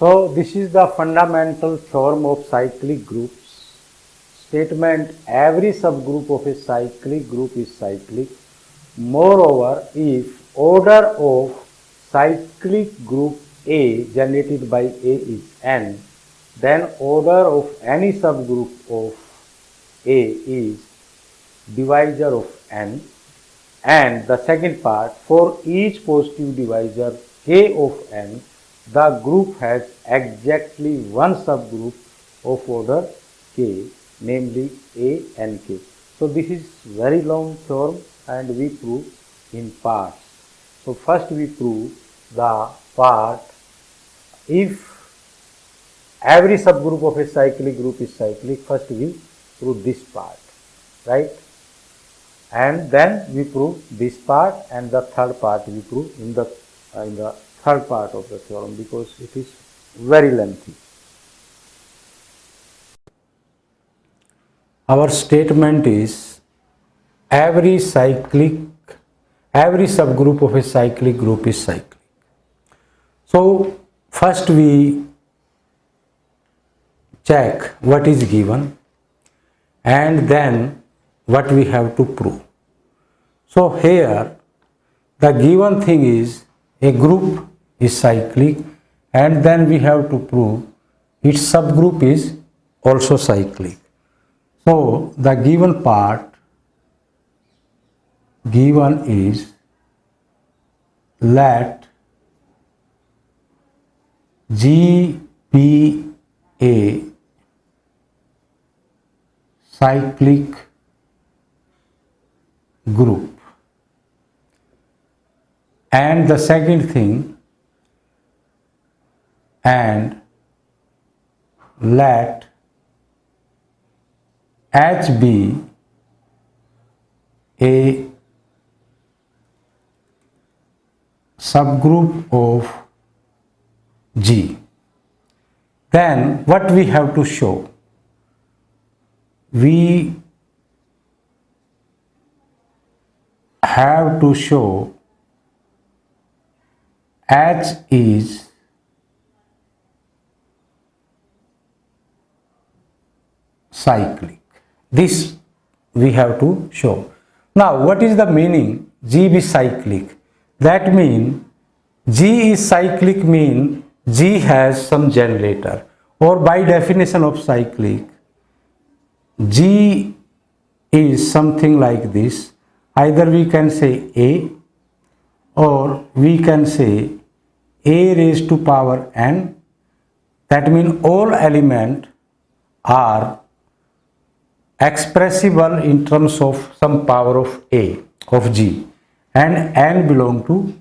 So this is the fundamental theorem of cyclic groups. Statement: every subgroup of a cyclic group is cyclic. Moreover, if order of cyclic group A generated by A is n, then order of any subgroup of A is divisor of n. And the second part, for each positive divisor k of n, the group has exactly one subgroup of order k, namely A and k. So this is very long theorem and we prove in parts. So first we prove the part if every subgroup of a cyclic group is cyclic. First we prove this part, right? And then we prove this part, and the third part we prove in the third part of the theorem, because it is very lengthy. Our statement is every subgroup of a cyclic group is cyclic. So first we check what is given and then what we have to prove. So here the given thing is a group is cyclic, and then we have to prove its subgroup is also cyclic. So the given part given is, let G be a cyclic group. And the second thing, and let H be a subgroup of G. Then what we have to show? We have to show H is cyclic. This we have to show. Now, what is the meaning G be cyclic? That means G is cyclic mean G has some generator, or by definition of cyclic, G is something like this. Either we can say A, or we can say A raised to power n. That means all elements are expressible in terms of some power of A, of G, and n belong to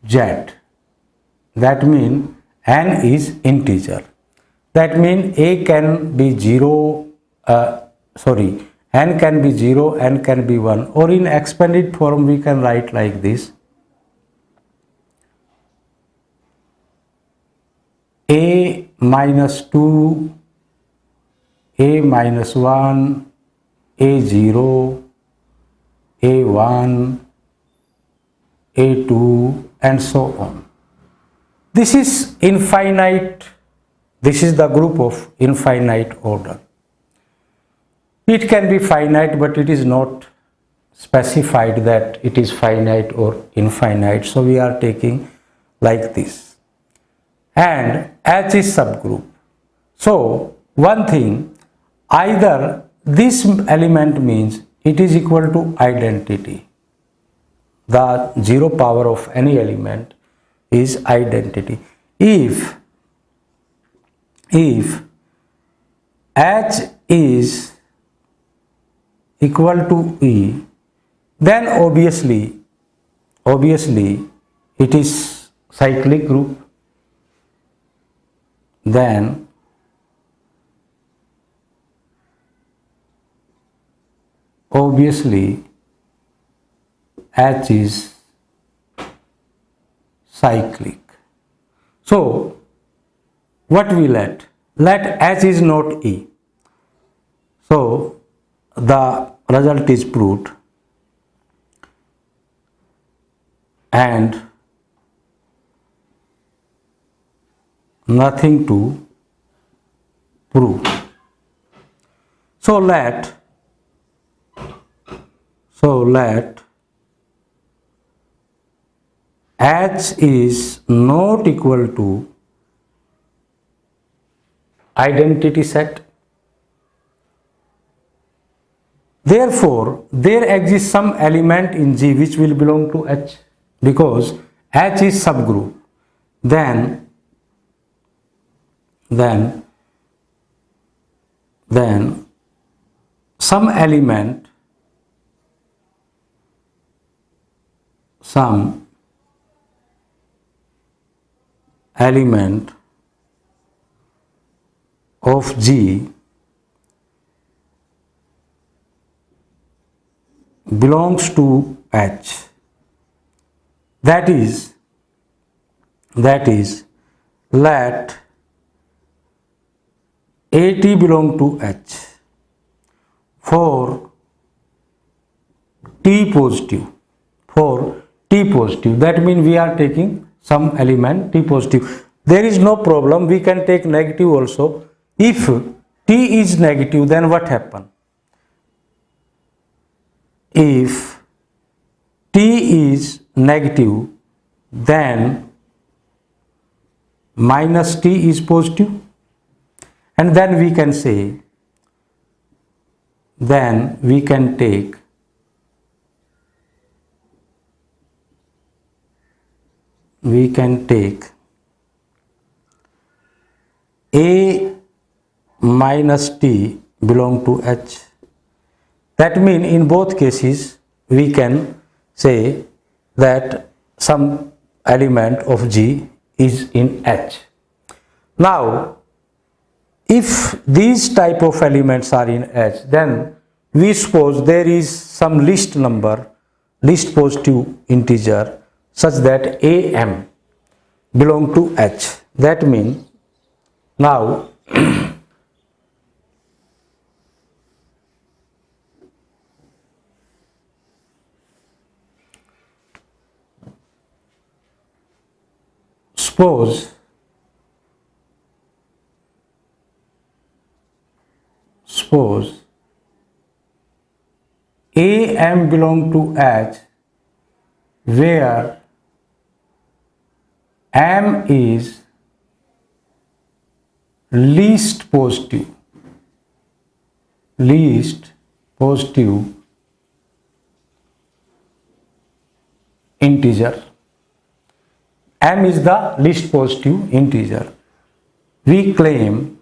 Z. That means n is integer. That means A can be 0, n can be 0, n can be 1, or in expanded form we can write like this: A minus 2, A minus 1, A0, A1, A2, and so on. This is infinite. This is the group of infinite order. It can be finite, but it is not specified that it is finite or infinite. So we are taking like this. And H is subgroup. So one thing, either this element means it is equal to identity. The zero power of any element is identity. If H is equal to E, then obviously it is cyclic group. Then obviously H is cyclic. So what we let H is not E. So the result is proved, and nothing to prove. So let H is not equal to identity set. Therefore, there exists some element in G which will belong to H, because H is subgroup. Then some element of G belongs to H. That is let AT belong to H for T positive. That means we are taking some element T positive. There is no problem, we can take negative also. If T is negative, then what happen? If T is negative, then minus T is positive, and then we can say, then we can take A minus T belong to H. That means in both cases we can say that some element of G is in H. Now, if these type of elements are in H, then we suppose there is some least positive integer such that AM belong to H. That means now suppose AM belong to H, where M is least positive integer. M is the least positive integer. We claim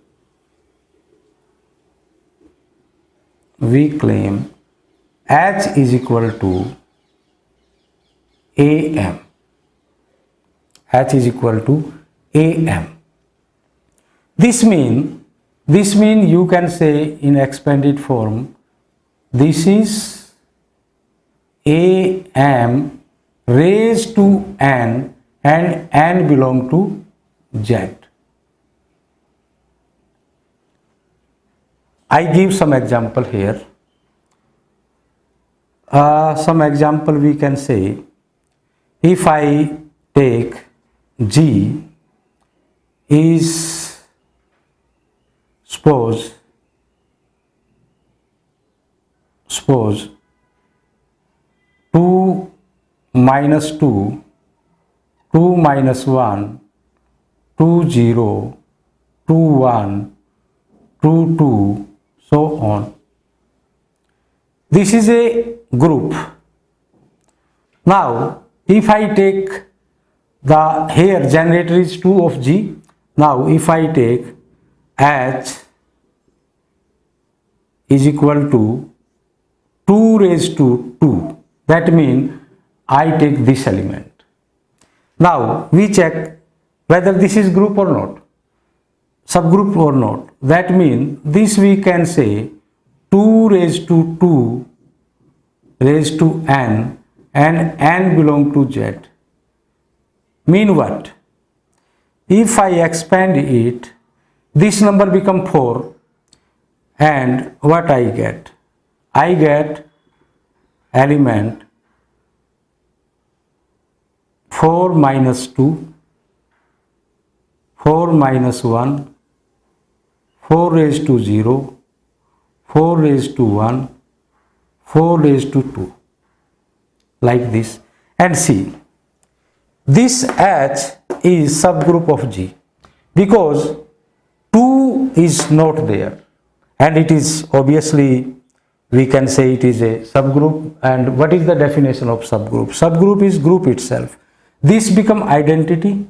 H is equal to AM. H is equal to AM. This mean you can say in expanded form, this is AM raised to N, and N belong to Z. I give some example here. Some example we can say, if I take G is suppose 2 minus 2, 2 minus 1, 2 0, 2 1, 2 2, so on. This is a group. Now, if I take the here generator is 2 of G. Now, if I take H is equal to 2 raised to 2, that means I take this element. Now, we check whether this is group or not, subgroup or not. That means this we can say 2 raised to 2 raised to N, and N belong to Z. Mean what? If I expand it, this number become 4, and what I get? I get element 4 minus 2, 4 minus 1, 4 raised to 0, 4 raised to 1, 4 raised to 2, like this. And see, this H is subgroup of G because 2 is not there, and it is obviously, we can say it is a subgroup. And what is the definition of subgroup? Subgroup is group itself. This become identity.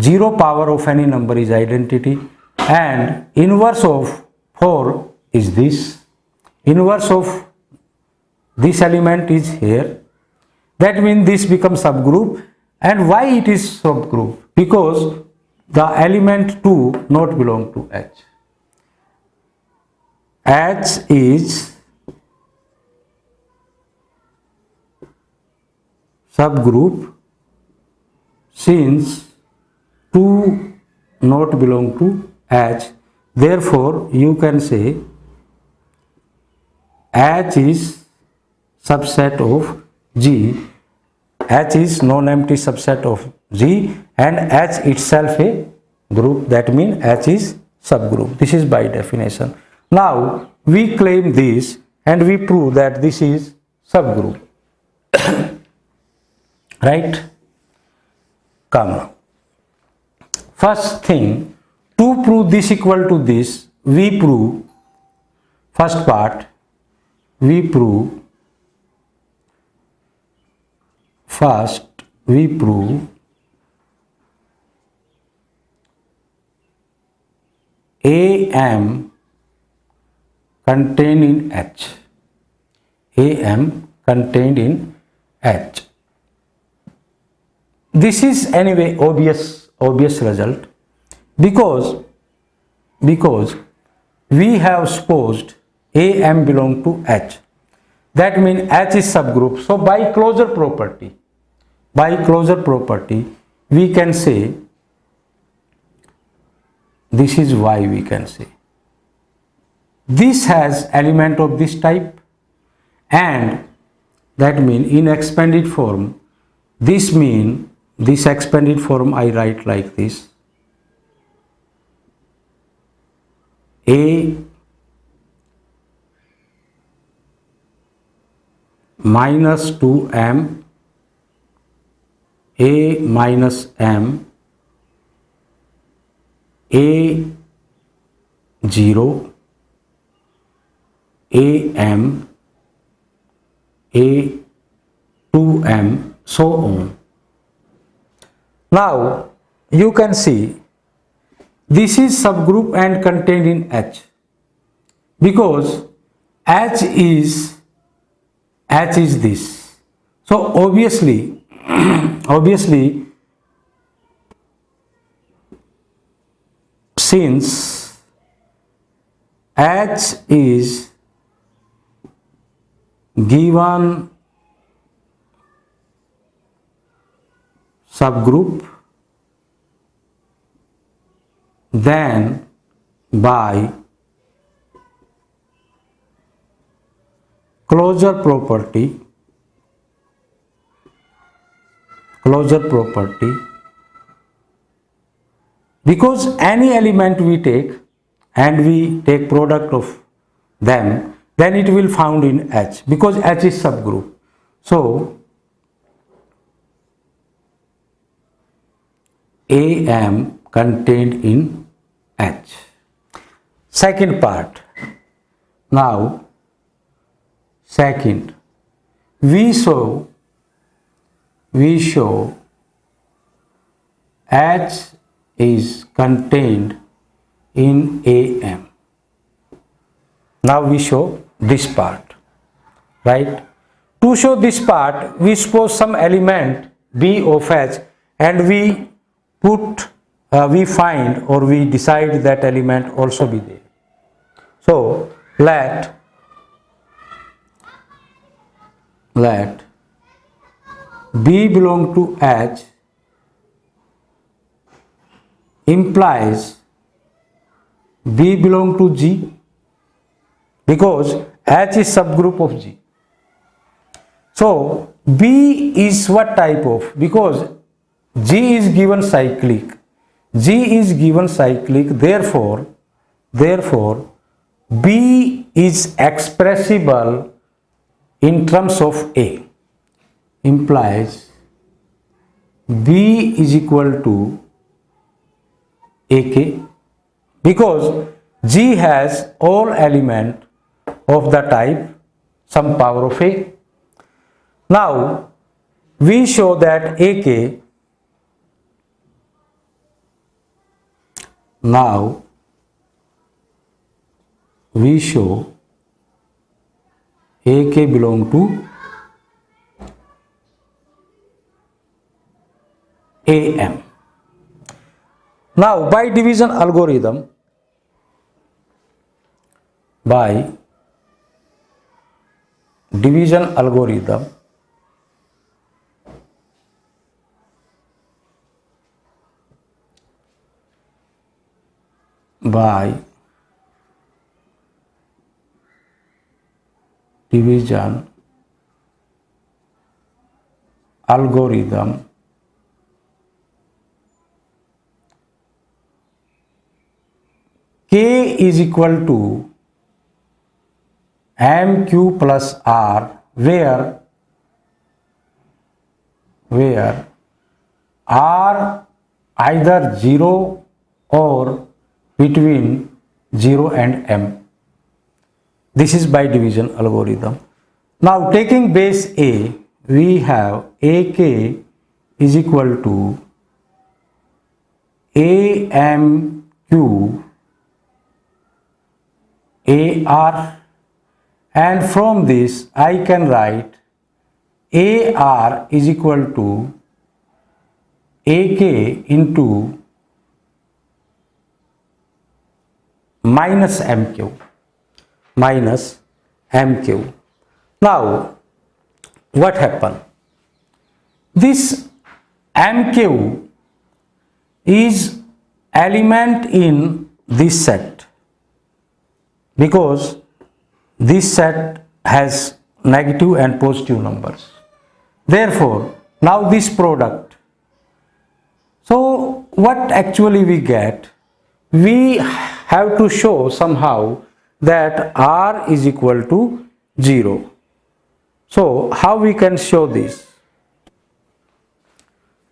0 power of any number is identity, and inverse of 4 is this. Inverse of this element is here. That means this becomes subgroup. And why it is subgroup? Because the element 2 not belong to H. H is subgroup since 2 not belong to H. Therefore, you can say H is subset of G. H is non-empty subset of G, and H itself a group. That means H is subgroup. This is by definition. Now we claim this and we prove that this is subgroup. Right? Come now. First thing, to prove this equal to this, we prove, first part, we prove AM contained in H. AM contained in H. This is anyway obvious result because we have supposed AM belong to H. That means H is subgroup. So by closure property, we can say this is why we can say this has element of this type, and that means in expanded form, this means this expanded form I write like this: A minus 2m, A minus m, A0, AM, A2m, so on. Now you can see this is subgroup and contained in H because H is this. So obviously since H is given subgroup, then by closure property, because any element we take and we take product of them, then it will found in H because H is subgroup. So AM contained in H. Second part. Now second, we show H is contained in AM. Now we show this part, right? To show this part, we suppose some element B of H and we find or we decide that element also be there. So let B belong to H implies B belong to G because H is subgroup of G. So B is what type of? Because G is given cyclic. G is given cyclic, therefore B is expressible in terms of A, implies B is equal to AK, because G has all element of the type some power of A. Now we show that AK, now we show AK belong to AM. Now by division algorithm, by division algorithm, by division algorithm, K is equal to MQ plus R, where R either 0 or between 0 and M. This is by division algorithm. Now taking base A, we have AK is equal to AMQ AR, and from this I can write AR is equal to AK into minus MQ. Now what happened? This MQ is element in this set, because this set has negative and positive numbers. Therefore now this product, so what actually we get, we have to show somehow that R is equal to 0. So how we can show this?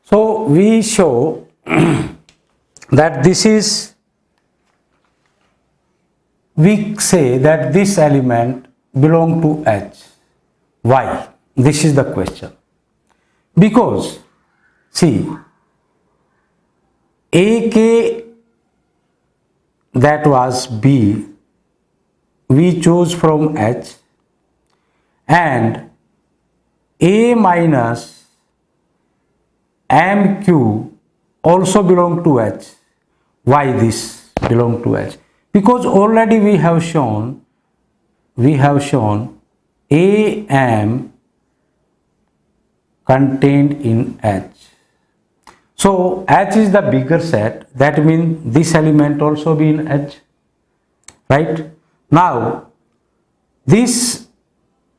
So we show that this is, we say that this element belong to H. Why? This is the question. Because see, AK, that was B, we chose from H, and A minus MQ also belong to H. Why this belong to H? Because already we have shown AM contained in H. So H is the bigger set, that means this element also be in H, right? Now this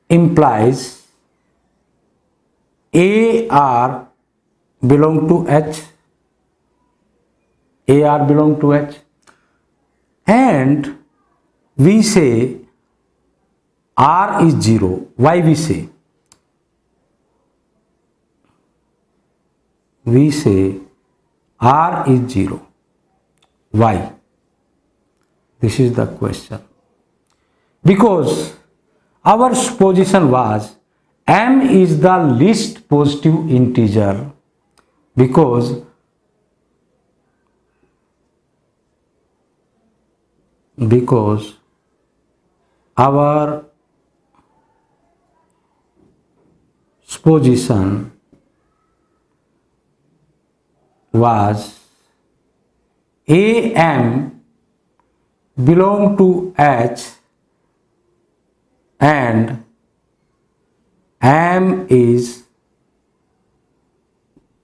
implies AR belong to H, AR belong to H, and we say R is 0. Why we say? We say R is 0. Why? This is the question. Because our supposition was M is the least positive integer, because our supposition was AM belong to H and M is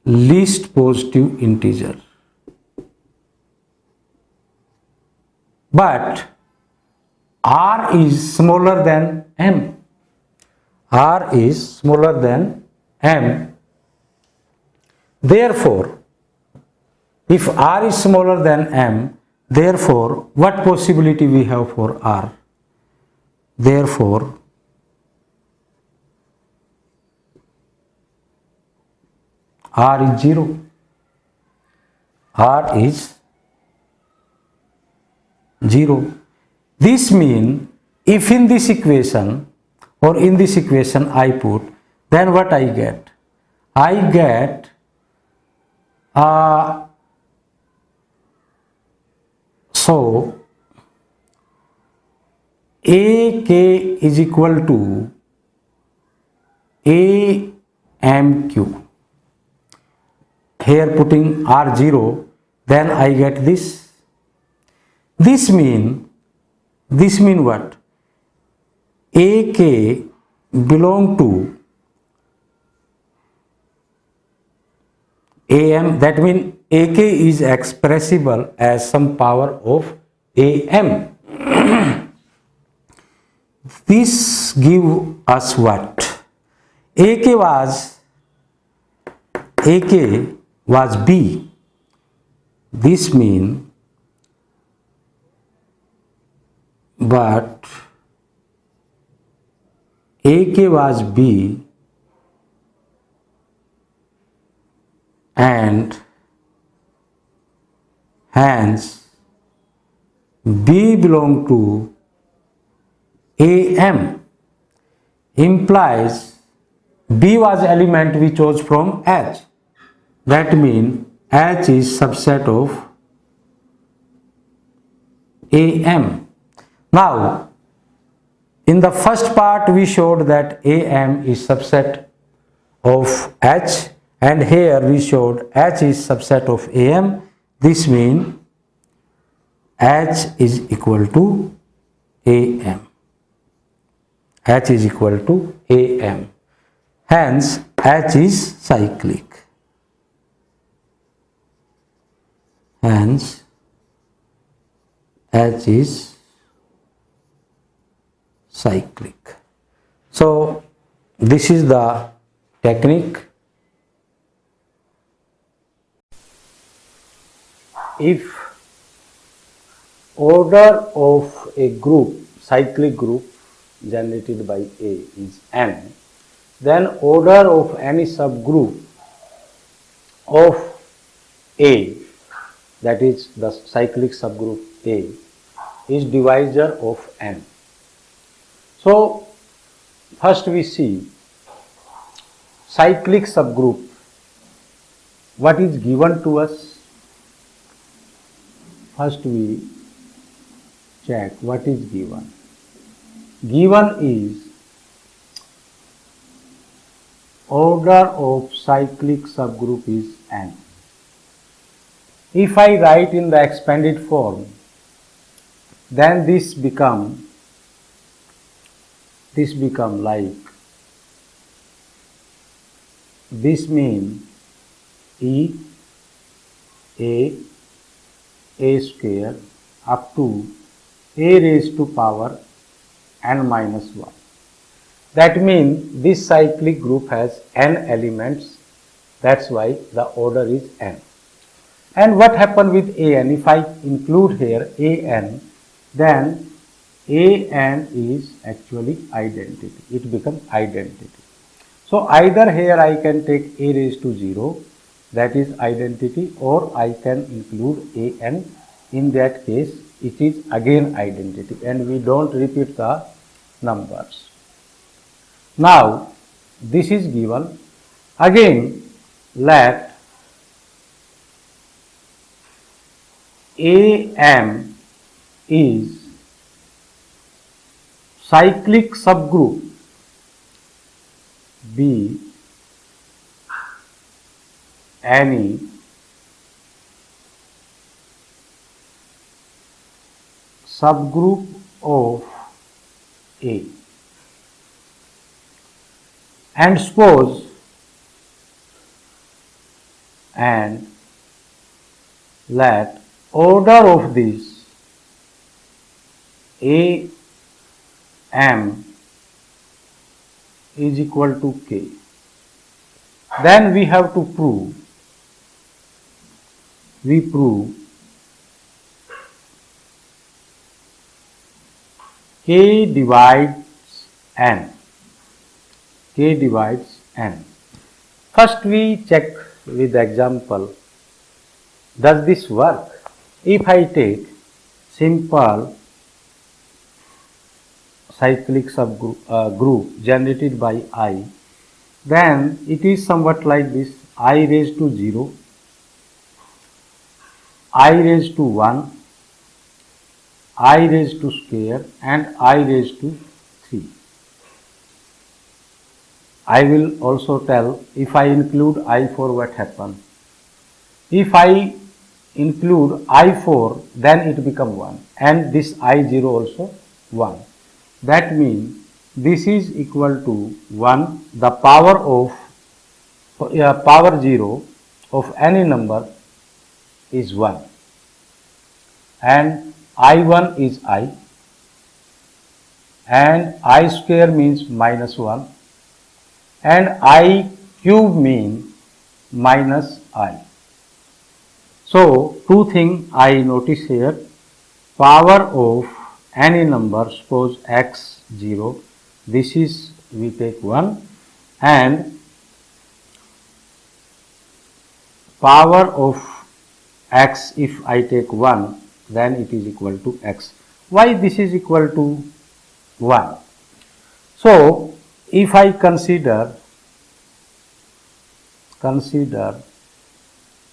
least positive integer. But R is smaller than M. R is smaller than M. Therefore, If R is smaller than M, therefore what possibility we have for R? Therefore R is 0. R is 0. This means if in this equation or in this equation I put, then what I get? I get so AK is equal to AMQ. Here putting R0, then I get this. This mean what? AK belong to AM, that means AK is expressible as some power of AM. This give us what? AK was B. This mean but AK was B and hence B belong to AM, implies B was element we chose from H. That means H is subset of AM. Now, in the first part we showed that AM is subset of H, and here we showed H is subset of AM. This means H is equal to AM. H is equal to AM. Hence, H is cyclic. Hence, H is cyclic. So, this is the technique. If order of a group, cyclic group generated by A is n, then order of any subgroup of A, that is the cyclic subgroup A, is divisor of n. So, first we see cyclic subgroup. What is given to us? First we check what is given. Given is order of cyclic subgroup is n. If I write in the expanded form, then this become like, this mean E A square up to A raised to power n minus 1. That means this cyclic group has n elements. That's why the order is n. And what happened with an? If I include here an, then an is actually identity. It becomes identity. So either here I can take a raised to 0, that is identity, or I can include an. In that case, it is again identity, and we don't repeat the numbers. Now, this is given. Again, let AM is cyclic subgroup be any subgroup of A, and suppose and let order of this A M is equal to K. Then we have to prove we prove k divides n. K divides n. First we check with example, does this work? If I take simple cyclic subgroup group generated by I, then it is somewhat like this: I raised to 0, I raised to 1, I raised to square, and I raised to 3. I will also tell, if I include I4 what happens. If I include I4, then it becomes 1, and this I0 also 1. That means this is equal to 1, the power of power 0 of any number is 1, and I1 is I, and I square means minus 1, and I cube means minus I. So, two things I notice here: power of any number, suppose x 0, this is we take 1, and power of x, if I take 1, then it is equal to x. Why this is equal to 1? So, if I consider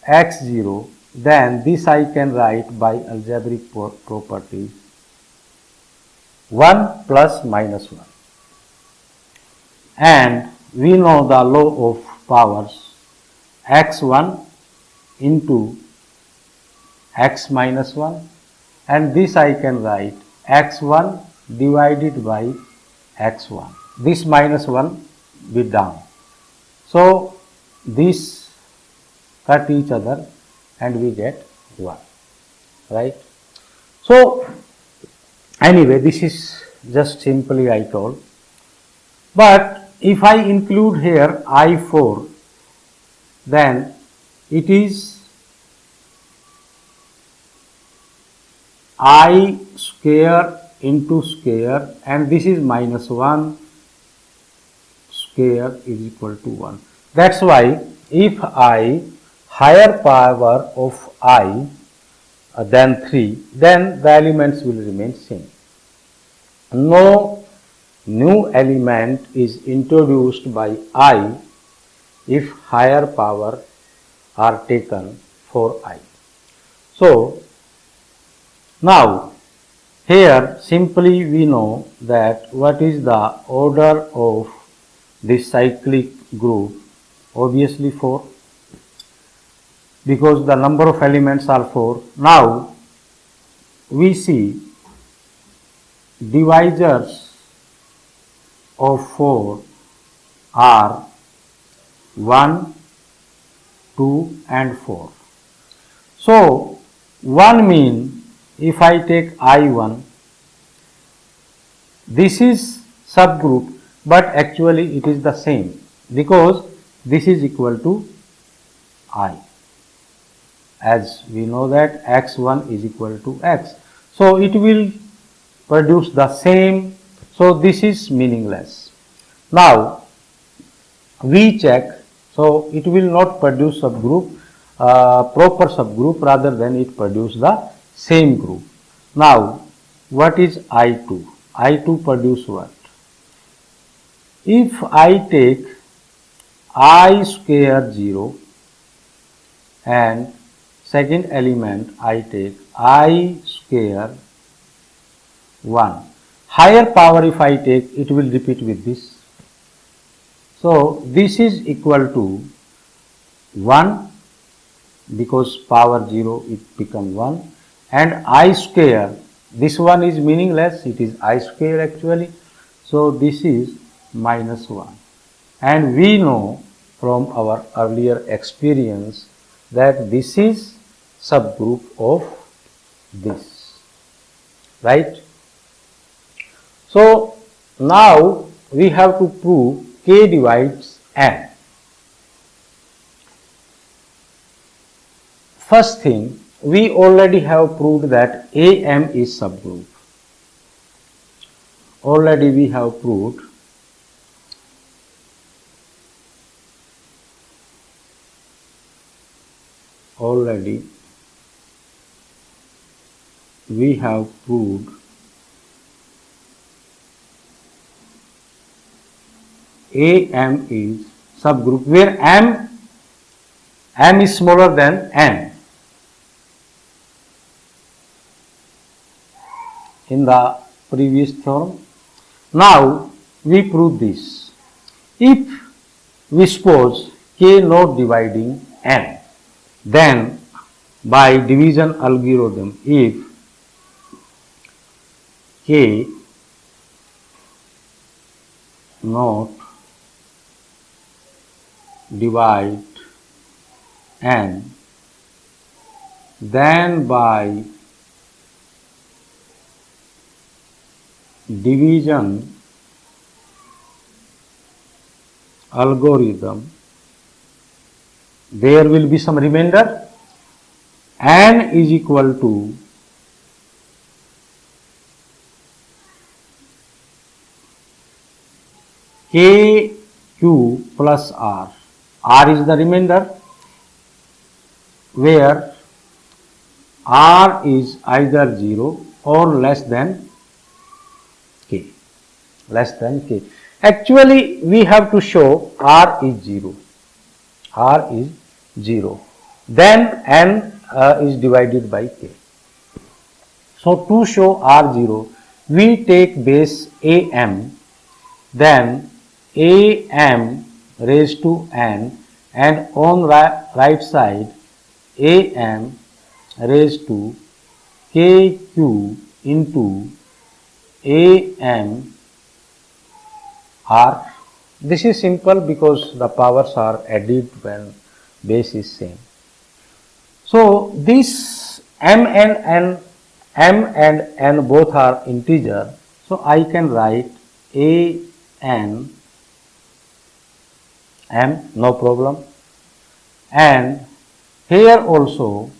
x0, then this I can write by algebraic property 1 plus minus 1, and we know the law of powers, x1 into x minus 1, and this I can write x1 divided by x1. This minus 1 be down. So, this cut each other and we get 1, right. So, anyway, this is just simply I told, but if I include here I4, then it is I square into square, and this is minus 1 square is equal to 1. That's why if I higher power of I than 3, then the elements will remain same. No new element is introduced by I if higher power are taken for I. So, now here simply we know that what is the order of this cyclic group, obviously 4, because the number of elements are 4. Now we see divisors of 4 are 1, 2 and 4. So 1 means if I take I1, this is subgroup, but actually it is the same, because this is equal to I, as we know that x1 is equal to x. So it will produce the same, so this is meaningless. Now we check, so it will not produce subgroup, proper subgroup, rather than it produce the same group. Now what is I2? I2 produce what? If I take I square 0 and second element I take I square 1, higher power if I take, it will repeat with this. So this is equal to 1, because power 0 it become 1, and I square, this one is meaningless, it is I square actually. So this is minus 1, and we know from our earlier experience that this is subgroup of this, right. So now we have to prove k divides n. first thing, we already have proved that AM is subgroup. Already we have proved AM is subgroup where M is smaller than N. In the previous theorem. Now we prove this. If we suppose K not dividing N, then by division algorithm, if K not divide N, then by division algorithm there will be some remainder. N is equal to KQ plus R. R is the remainder where R is either 0 or less than K. Less than K. Actually, we have to show R is 0. R is 0. Then N is divided by K. So, to show R 0, we take base AM, then AM raised to N, and on right side AM raised to KQ into AM R. This is simple because the powers are added when base is same. So this M and N both are integer. So I can write AM M, no problem, and here also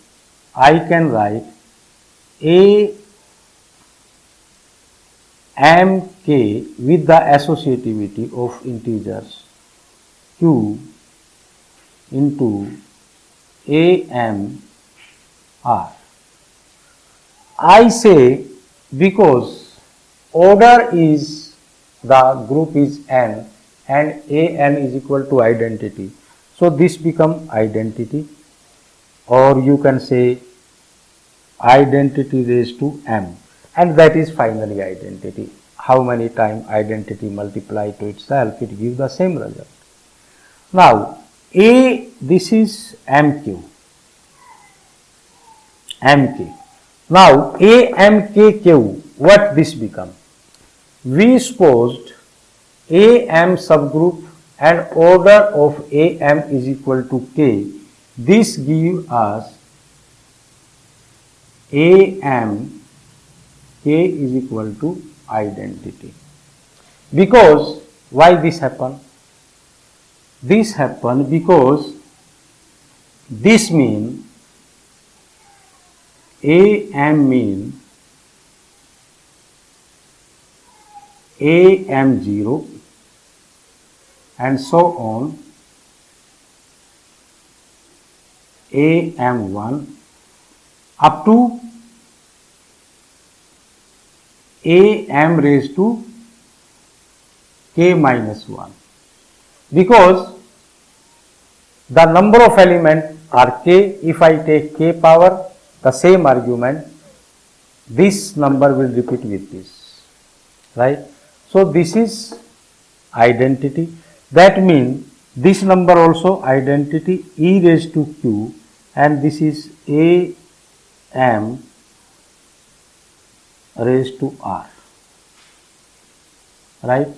I can write AMK with the associativity of integers Q into AMR. I say because order is the group is N and AN is equal to identity. So this become identity, or you can say identity raised to M, and that is finally identity. How many times identity multiply to itself, it gives the same result. Now this is MQ. Now AMKQ, what this become? We supposed AM subgroup and order of AM is equal to K. This gives us AM K is equal to identity. Because why this happen? This happen because this mean AM mean AM0 and so on, AM1 up to AM raised to K minus 1, because the number of elements are K. If I take K power, the same argument, this number will repeat with this, right? So this is identity. That means this number also identity E raised to Q, and this is AM raised to R, right?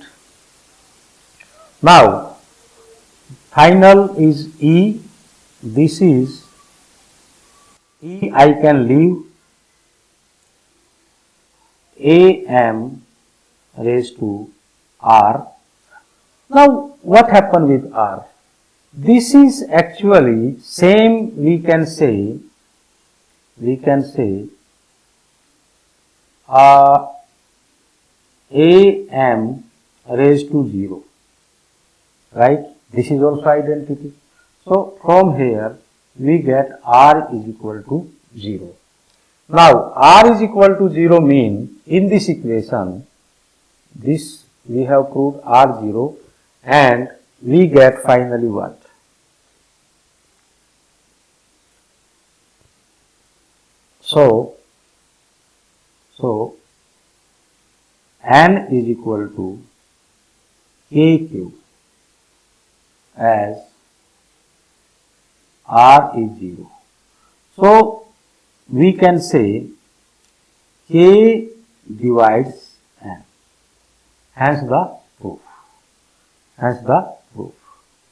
Now final is E, this is E, I can leave AM raised to R. Now what happened with R? This is actually same, we can say we can say am raised to 0, right? This is also identity. So from here we get r is equal to 0. Now r is equal to 0 means in this equation, this we have proved r0, and we get finally what? So n is equal to kq as r is 0. So we can say k divides n. Hence the proof.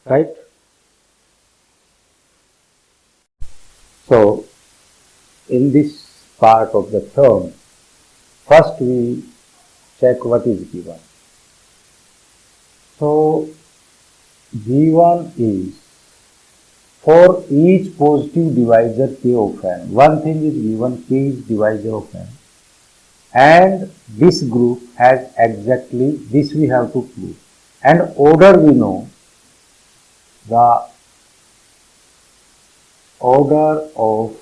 Right? So in this part of the term, first we check what is given. So given is for each positive divisor k of n. One thing is given, k is divisor of n, and this group has exactly this we have to prove. And order we know, the order of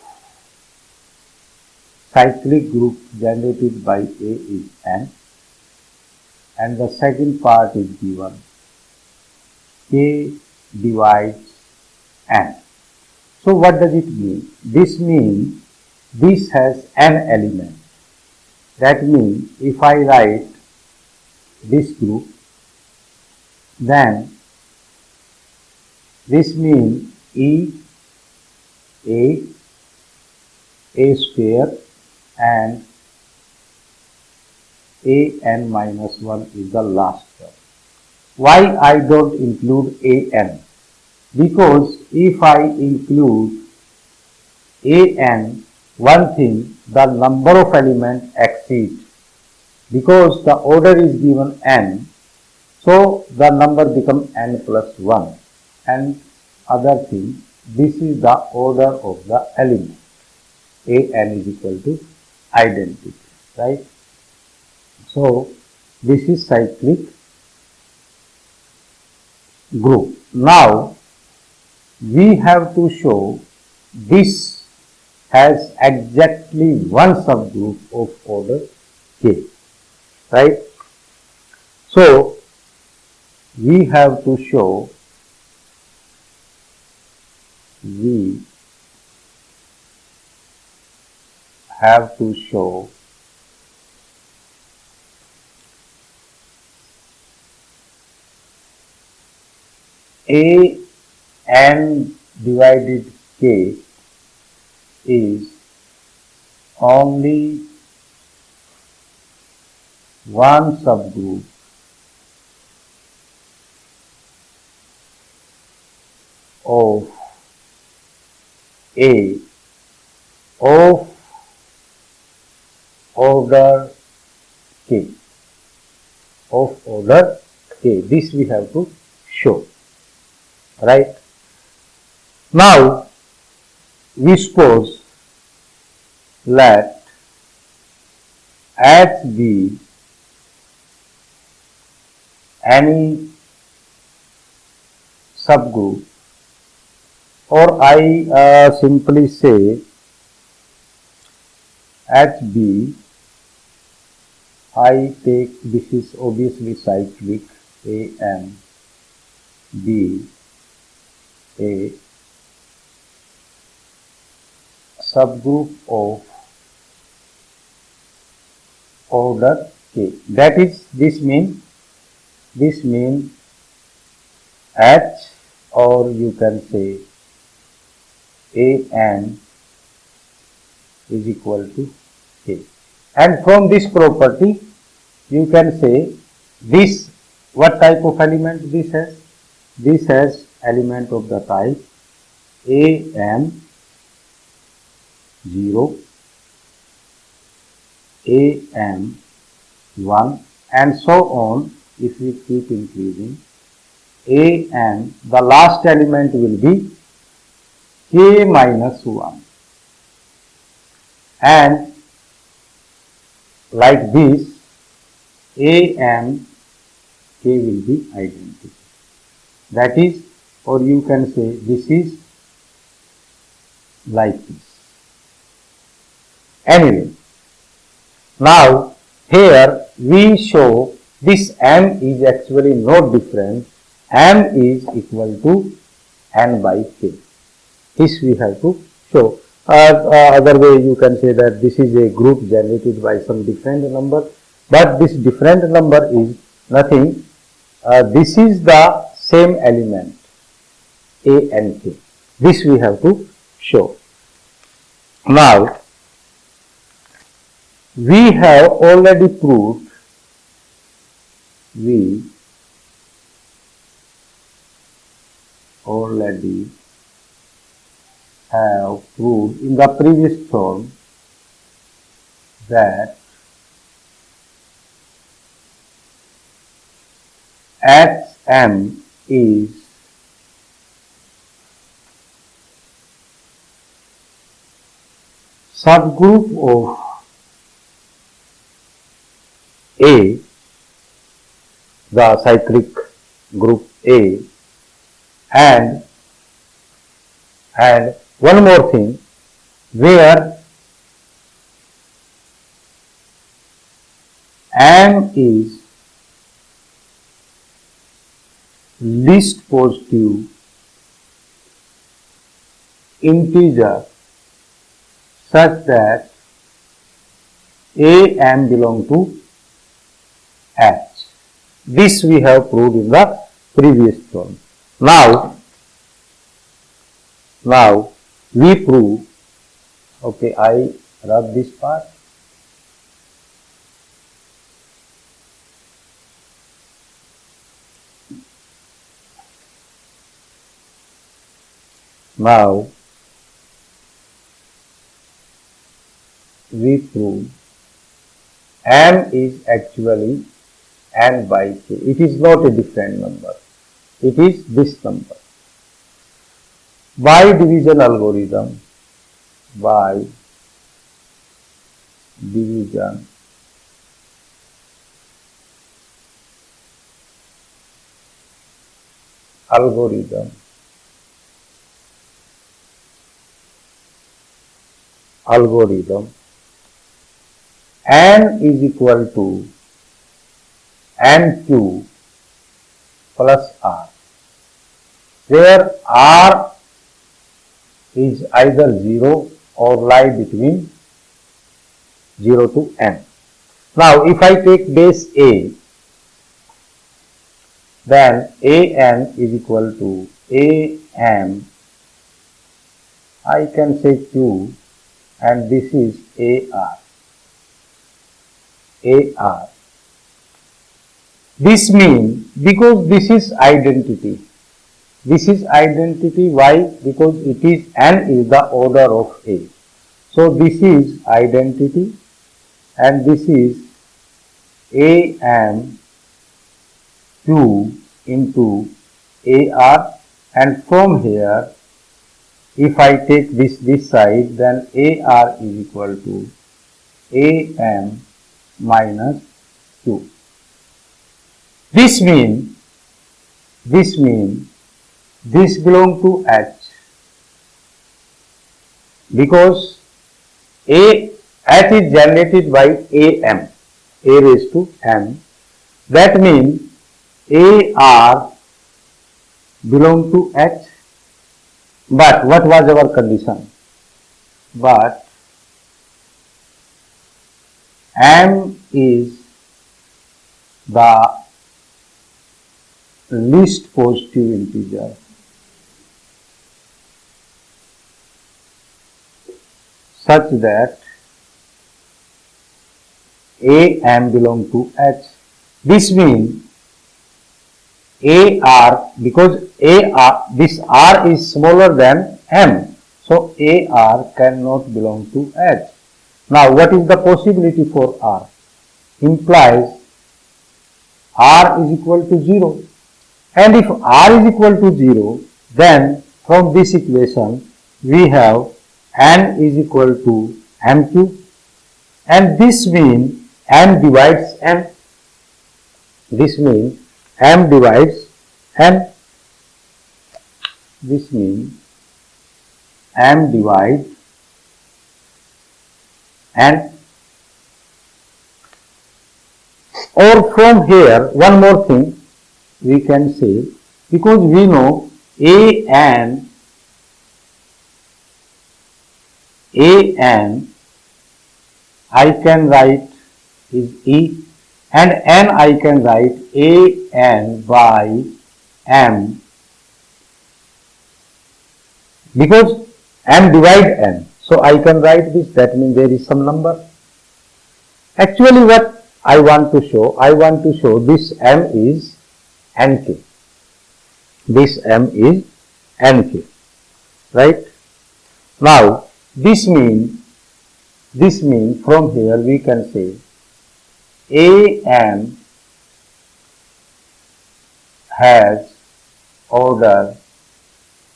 cyclic group generated by A is n, and the second part is given, k divides n. So what does it mean? This means this has n element. That means if I write this group, then this means a square and an minus 1 is the last term. Why I don't include an? Because if I include an, one thing, the number of elements exceeds. Because the order is given n, so the number becomes n plus 1. And other thing, this is the order of the element. An is equal to identity, right? So this is cyclic group. Now we have to show this has exactly one subgroup of order k, right? So we have to show a n divided k is only one subgroup of A of order k. This we have to show, right? Now we suppose let H be any subgroup, or I simply say HB, I take, this is obviously cyclic, A and B, a subgroup of order K. That is, this means H, or you can say an is equal to K. And from this property, you can say this, what type of element this has? This has element of the type am 0, am 1, and so on. If we keep increasing, and the last element will be k minus 1. and like this A and K will be identity. That is, or you can say this is like this. Anyway, now here we show this M is actually not different. M is equal to N by K. This we have to show. Other way you can say that this is a group generated by some different number, but this different number is nothing. This is the same element A and K. This we have to show. Now, we have already proved in the previous term that Hm is subgroup of A, the cyclic group A, and one more thing, where M is least positive integer such that M belong to H. This we have proved in the previous term. Now we prove, okay, I rub this part. Now we prove M is actually N by K. It is not a different number. It is this number. By division algorithm, algorithm, N is equal to NQ plus R, where R is either 0 or lie between 0 to N. Now, if I take base A, then AN is equal to AM, I can say Q, and this is AR. This means, because this is identity. This is identity. Why? Because it is N is the order of A. So this is identity, and this is AM Q into AR, and from here, if I take this side, then AR is equal to AM minus Q. This means this belongs to H, because H is generated by AM, A raised to M. That means AR belongs to H. But what was our condition? But M is the least positive integer such that AM belong to H. This means AR, because this R is smaller than M, so AR cannot belong to H. Now, what is the possibility for R? Implies R is equal to 0. And if R is equal to 0, then from this equation we have N is equal to m cube, and this means m divides n. This means m divides n. This means m divides n. Or from here, one more thing we can say, because we know an I can write is E, and n I can write an by m, because m divide n. So I can write this, that means there is some number. Actually what I want to show this m is nk. This m is nk, right? Now this means from here we can say an has order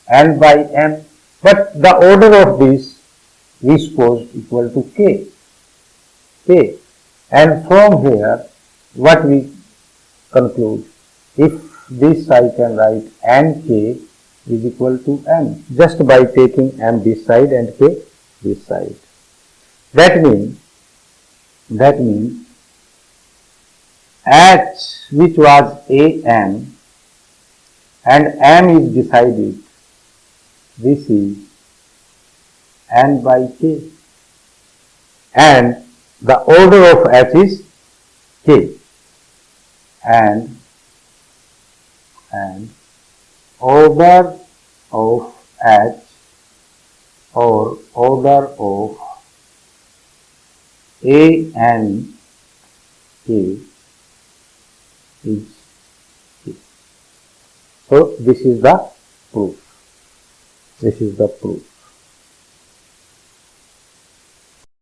n by m, but the order of this we suppose equal to k. And from here what we conclude, if this I can write nk is equal to m, just by taking m this side and k this side. That means h, which was an, and m is decided, this is n by k, and the order of h is k, and order of h or order of an k is k. So this is the proof.